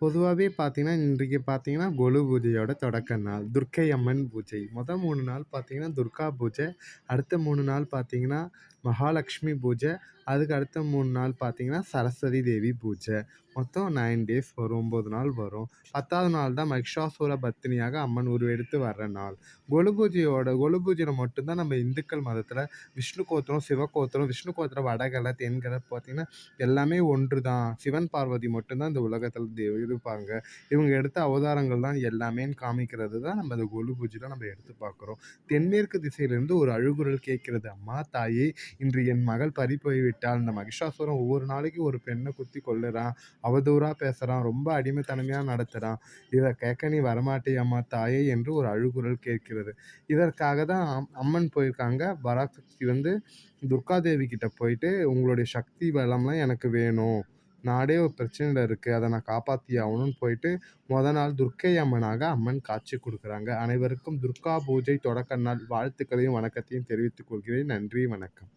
பொதுவாவே பார்த்தீங்கன்னா, இன்றைக்கு பார்த்தீங்கன்னா, கொலு பூஜையோட தொடக்க நாள். துர்க்கை அம்மன் பூஜை. 3 நாள் பார்த்தீங்கன்னா, துர்கா பூஜை. அடுத்த 3 நாள் பார்த்தீங்கன்னா, மகாலட்சுமி பூஜை. அதுக்கு அடுத்த 3 நாள் பார்த்தீங்கன்னா, சரஸ்வதி தேவி பூஜை. மொத்தம் 9 டேஸ் வரும். 9 நாள் வரும். 10வது நாள் தான் மகிஷாசூர பத்தினியாக அம்மன் உருவெடுத்து வர்ற நாள். கொலு பூஜையில மட்டும் தான் நம்ம இந்துக்கள் மதத்தில விஷ்ணு கோத்திரம், சிவ கோத்திரம், விஷ்ணு கோத்திரம் வடகலை, தென்கலை பார்த்தீங்கன்னா, எல்லாமே ஒன்று தான். சிவன், பார்வதி மட்டும் தான் இந்த உலகத்தில இருப்பாங்க. இவங்க எடுத்த அவதாரங்கள் தான் எல்லாமேன்னு காமிக்கிறது தான் நம்ம இந்த கொலு பூஜையில நம்ம எடுத்து பார்க்குறோம். தென்மேற்கு திசையிலிருந்து ஒரு அழுகுரல் கேட்கிறது. "அம்மா தாயே! இன்று என் மகள் பறிபோய் விட்டாள். இந்த மகிஷாசுரன் ஒவ்வொரு நாளைக்கு ஒரு பெண்ண குத்தி கொல்லுறான். அவதூறா பேசுறான். ரொம்ப அடிமைத்தனமா நடத்துறான். இத கேட்க நீ வரமாட்டியாம்மா தாயே!" என்று ஒரு அழுகுரல் கேட்கிறது. இதற்காக தான் அம்மன் போயிருக்காங்க. பராசக்தி வந்து துர்காதேவி கிட்ட போயிட்டு, "உங்களுடைய சக்தி பலம்லாம் எனக்கு வேணும். நாடே ஒரு பிரச்சனையில இருக்கு. அத நான் காப்பாத்தியே ஆவணும்னு" போயிட்டு நாள் துர்க்கை அம்மனாக அம்மன் காட்சி குடுக்குறாங்க. அனைவருக்கும் துர்கா பூஜை தொடக்க நாள் வாழ்த்துக்களையும், வணக்கத்தையும் தெரிவித்துக் கொள்கிறேன். நன்றி, வணக்கம்.